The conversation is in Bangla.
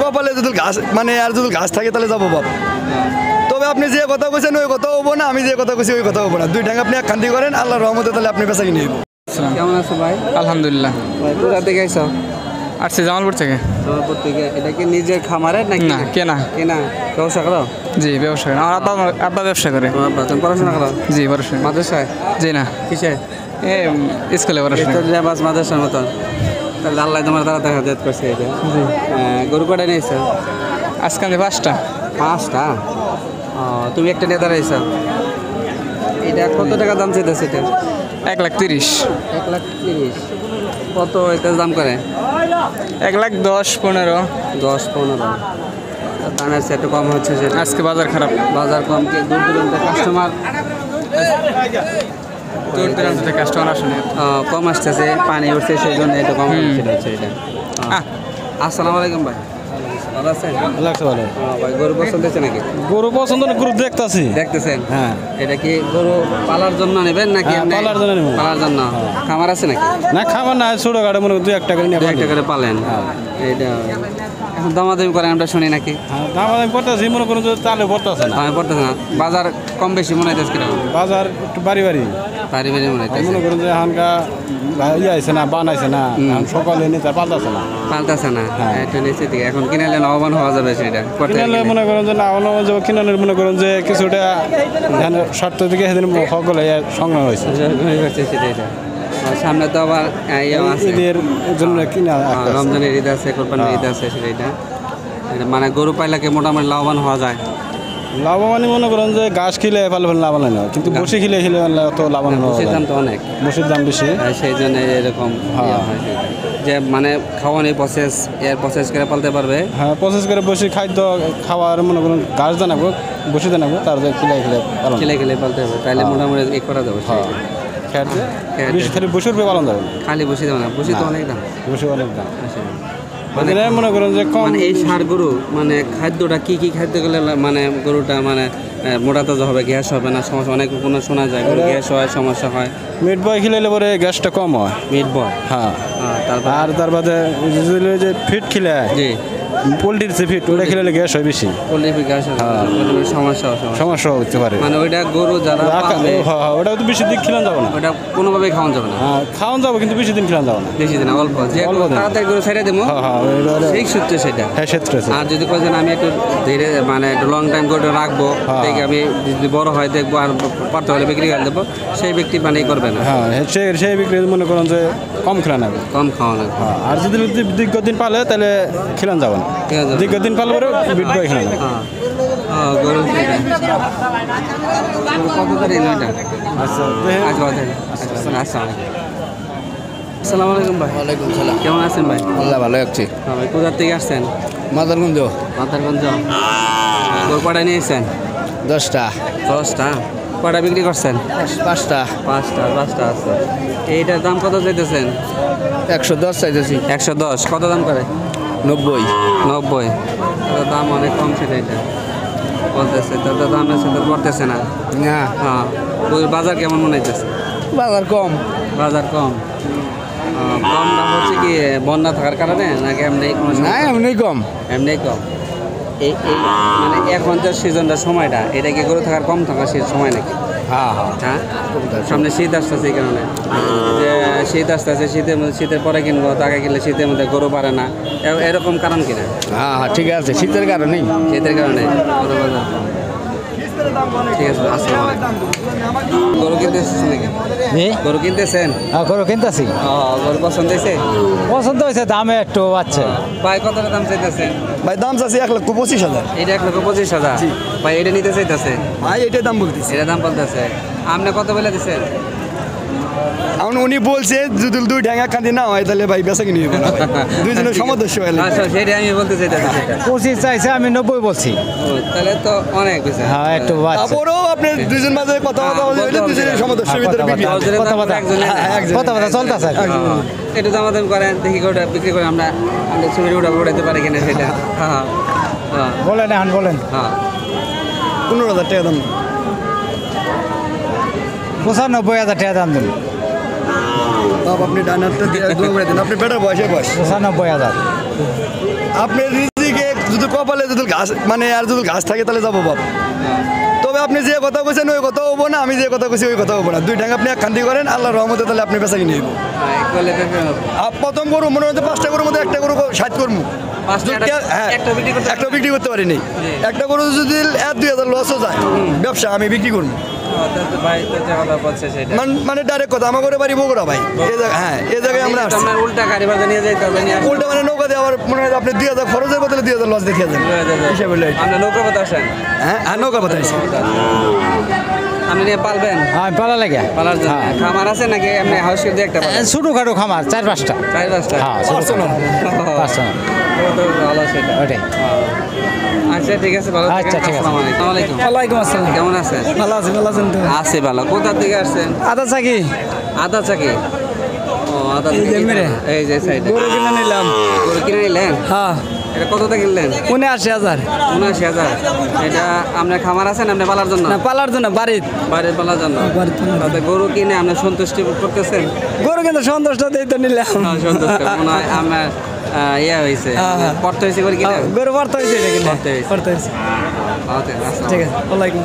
কপালে যদি ঘাস মানে আর যদি ঘাস থাকে তাহলে যাবো বাপ। তবে আপনি যে কথা বলছেন ওই কথা হবো না, আমি যে কথা বলছি ওই কথা হবো না। দুই টাকা আপনি এক খান্তি করেন, আল্লাহর রহমতে তাহলে আপনি বেচা কিনে নেব। কেমন আছো ভাই? আলহামদুলিল্লাহ। কোথা থেকে আইছো? আসছি জামালপুর থেকে। জামালপুর থেকে। এটা কি নিজের খামারের নাকি? না, কেনা। কেনা। ব্যবসা করো? জি, ব্যবসা করে। আমার আব্বা ব্যবসা করে। তুমি পড়াশোনা করো? জি, পড়াশোনা। মাদ্রাসায়? জি না, কিসে? স্কুলে পড়াশোনা। মাদ্রাসার মতন। তাহলে আল্লাহ তোমার দ্বারা দেখা যেত করছে এটা। গরু কটা নিয়েছো? আজকে আমি 5টা। 5টা? তুমি একটা নিয়ে দাঁড়াইছো। এটা কত টাকা দাম চাইতেছে এটা? 1,30,000। 1,30,000। কত এটার দাম করে? 1,10,15। 10-15। দামের চেয়ে একটু কম হচ্ছে সেটা। আজকে বাজার খারাপ। বাজার কম কি দূর দূরান্তে কাস্টমার আসেনি। কম আসতেছে, পানি উঠছে সেই জন্য একটু কম হচ্ছে এটা। আসসালামু আলাইকুম ভাই, ভালো আছেন? ভালো ভাই গরু পছন্দ হচ্ছে নাকি? গরু পছন্দ না, গরু দেখতেছি। দেখতেছেন? হ্যাঁ। এটা কি গরু পালার জন্য নেবেন নাকি? পালার জন্য নেব। পালার জন্য। খামার আছে নাকি? না, খাবার না, ছোট গাড়ি মনে 2-1 টাকা নিয়ে 2-1 টাকা করে পালেন। এইটা এখন দামাদামি করেন আমরা শুনি নাকি? দাম আমি পড়তেছি, মনে করুন যে তাহলে পড়তেছে না। আমি পড়তেছে না। বাজার কম বেশি মনে হইতেছে কিরকম? বাজার একটু বাড়ি বাড়ি বাড়ি মনে হইতেছে। মনে করুন যে হানকা আইছে না, বানাইছে না, সকালে নিতে পাল্টাছে না। পাল্টাছে না, এটা নিচে দিকে। এখন কিনালে লাভবান হওয়া যাবে সেটা। কিনালে মনে করেন যে না, কিনালে মনে করেন যে কিছুটা স্বার্থ দিকে সেদিন সকলে সংগ্রাম হয়েছে। সেটা সামনে তো আবার ঈদের জন্য কিনা, রমজানের ঈদ আছে, কোরবানির ঈদ আছে, সেটা মানে গরু পাইলাকে মোটামুটি লাভবান হওয়া যায়। লাভবান মনে করেন যে ঘাস খেলে ভালো ভালো লাভ হয় না, কিন্তু বসে খেলে অত লাভবান হয়। বসির দাম তো অনেক, বসির দাম বেশি, সেই জন্য এরকম যে মানে খাওয়ানি প্রসেস করে পালতে পারবে। হ্যাঁ, প্রসেস করে বসে খাদ্য খাওয়ার মনে করুন ঘাস জানাবো, বসে জানাবো, তার খেলে পালতে হবে, তাহলে মোটামুটি এক করা যাবে। খালি বসির উপরে পালন যাবে, খালি বসে যাবে না, বসে তো অনেক দাম, বসে অনেক দাম। মানে মনে করেন যে কম এই ষাঁড় গরু মানে খাদ্যটা কি খাদ্য গেলে মানে গরুটা মানে মোটা তাজা হবে, গ্যাস হবে না, সমস্যা অনেক কোনো শোনা যায় গরু গ্যাস হয়, সমস্যা হয়। মিট বয় খেলে পরে গ্যাসটা কম হয়। মিট বয়, হ্যাঁ। আর তার বাদে যে ফিট খেলে, জি পোলট্রির যে ফিট, ওটা খেলে গ্যাস হয় বেশি, পোলট্রি গ্যাস সমস্যা হতে পারে। মানে ওইটা গরু যারা ওটা তো বেশি দিন খেলানো যাবে না, ওটা কোনোভাবেই খাওয়ানো যাবে না। খাওয়ান যাবে কিন্তু বেশি দিন খেলানো যাবে না, বেশি দিন অল্প, যে তাড়াতাড়ি গরু ছেড়ে দেবো সেই সূত্রে সেটা। হ্যাঁ, সূত্রে। আর যদি কোথাও আমি একটু ধীরে মানে একটু লং টাইম করে রাখবো, দেখে আমি যদি বড় হয় দেখবো আর পারতে হলে বিক্রি করে দেবো, সেই ব্যক্তি মানে করবে না। হ্যাঁ, সেই বিক্রি মনে করেন যে কম খেলানো হবে, কম খাওয়ানো। আর যদি দীর্ঘদিন পালে তাহলে খেলানো যাবে না, দীর্ঘদিন পালে পরে বিট বয় খেলানো। গরু কত করে এটা? আচ্ছা, আসসালামু আলাইকুম ভাই। ওয়ালাইকুম সালাম। কেমন আছেন ভাই? আল্লাহ ভালো আছি। ভাই কোথা থেকে আসছেন? মাদারগঞ্জ। গরু কটা নিয়েছেন? 10টা। 10টা? কটা বিক্রি করছেন? 5টা। 5টা আছে। এইটার দাম কত চাইতেছেন? 110 চাইতেছি। 110। কত দাম করে? 90। 90। তাহলে দাম অনেক কম ছিল, এটা বলতেছে তাদের দামের সাথে পড়তেছে না। হ্যাঁ, বাজার কেমন মনে হইতেছে? বাজার কম। বাজার কম। কম দাম হচ্ছে কি বন্যা থাকার কারণে নাকি এমনি? না, এমনি কম। এমনি কম। এই মানে এখন যে সিজনটা সময়টা, এটা কি গরু থাকার কম থাকার সময় নাকি? হ্যাঁ। সামনে শীত আসতেছে, এই কারণে যে শীত আসতেছে, শীতের পরে কিনবো, তাকে কিনলে শীতের মধ্যে গরু পারে না, এরকম কারণ কিনা? হ্যাঁ, ঠিক আছে, শীতের কারণেই। শীতের কারণে গরু বাজার। ঠিক আছে, আসসালামু আলাইকুম। গরু কিনতেছেন নাকি? গরু কিনতেছেন? গরু কিনতেছি। গরু পছন্দ হয়েছে? পছন্দ হয়েছে, দামে একটু আছে। ভাই কত দাম চাইতেছেন? ভাই দাম চাচ্ছি 1,25,000। এটা 1,25,000। ভাই এটা নিতে চাইতেছে? ভাই এটাই দাম বলতেছি। এটা দাম বলতেছে। আপনি কত বলে দিচ্ছেন? এখন উনি বলছে যদি 2 ঢাঙ্গা খান্তি না হয় তাহলে ভাই বেচা কিনে নেবো না, দুইজনের সমদস্য হয়ে। আচ্ছা, সেটা আমি বলতে চাইতেছি। 25 চাইছে, আমি 90 বলছি। তাহলে তো অনেক বেশি। হ্যাঁ, একটু তারপরেও আপনি দুইজন মাঝে কথা বললে দুইজনের সমদস্য ভিতরে কথা চলতেছে। একটু দামাদামি করেন, দেখি গোটা বিক্রি করে আমরা ছবি উঠাতে পারি কিনা সেটা। বলেন, এখন বলেন। 15,000 টাকা দাম। 95,000 টাকা দাম দেন। আপনি ডানারটা দিয়ে দোয়া করে দেন, আপনি বেটার বয়স। 95,000। আপনি রিজিকে যদি কপালে যদি ঘাস মানে আর যদি ঘাস থাকে তাহলে যাবো বাপ। তবে আপনি যে কথা বলছেন ওই কথা হবো না, আমি যে কথা বলছি ওই কথা হবো না। দুই ঠ্যাং আপনি এক খান্তি করেন, আল্লাহর রহমতে তাহলে আপনি বেচা কিনে নেব। প্রথম গরু মনে হচ্ছে 5টা গরুর মধ্যে একটা গরু 60 করবো। হ্যাঁ, একটা বিক্রি করতে পারিনি। একটা গরু যদি 1-2 হাজার লসও যায় ব্যবসা আমি বিক্রি করবো। মানে ডাইরেক্ট কথা, আমার ঘরে বাড়ি বগুড়া ভাই। হ্যাঁ, এই জায়গায় আমরা আসছি। উল্টা গাড়ি ভাড়া নিয়ে যাইতে হবে, উল্টা মানে নৌকা দিয়ে আবার মনে হয় আপনি 2000 খরচের বদলে 2000 লস দেখিয়ে যান হিসাবে। আপনি নৌকা পথে আসেন? হ্যাঁ, নৌকা কথা আছে। আপনি নিয়ে পালবেন? হ্যাঁ পালা লাগে পালার জন্য খামার আছে নাকি এমনি হাউস দিয়ে একটা ছোটোখাটো খামার 4-5টা। 4-5টা? হ্যাঁ পার্সোনাল। পার্সোনাল ভালো সেটা। ওটাই। আচ্ছা ঠিক আছে, ভালো আচ্ছা, ঠিক আছে। আসসালামু আলাইকুম। ওয়ালাইকুম আসসালাম। কেমন আছেন? ভালো আছে, ভালো আছেন তো? আছে ভালো। কোথা থেকে আসছেন? আদা চাকি আদা চাকি। ও আদা এই যে মেরে। এই যে সাইডে গরু কিনে নিলাম। গরু কিনে নিলেন? হ্যাঁ এটা কতটা কিনলেন? 79,000। 79,000। এটা আপনার খামার আছেন আপনি পালার জন্য? না পালার জন্য বাড়ির। বাড়ির পালার জন্য। তাতে গরু কিনে আপনি সন্তুষ্টি করতেছেন? গরু কিন্তু সন্তুষ্ট দিয়ে তো নিলাম। সন্তুষ্ট মনে হয় আমার ইয়ে হয়েছে, পড়তে হয়েছে করে কিনে? গরু পড়তে হয়েছে এটা কিনে। পড়তে হয়েছে। পড়তে হয়েছে। ভালো থাকেন, আসসালামু ঠিক আছে, ওয়ালাইকুম।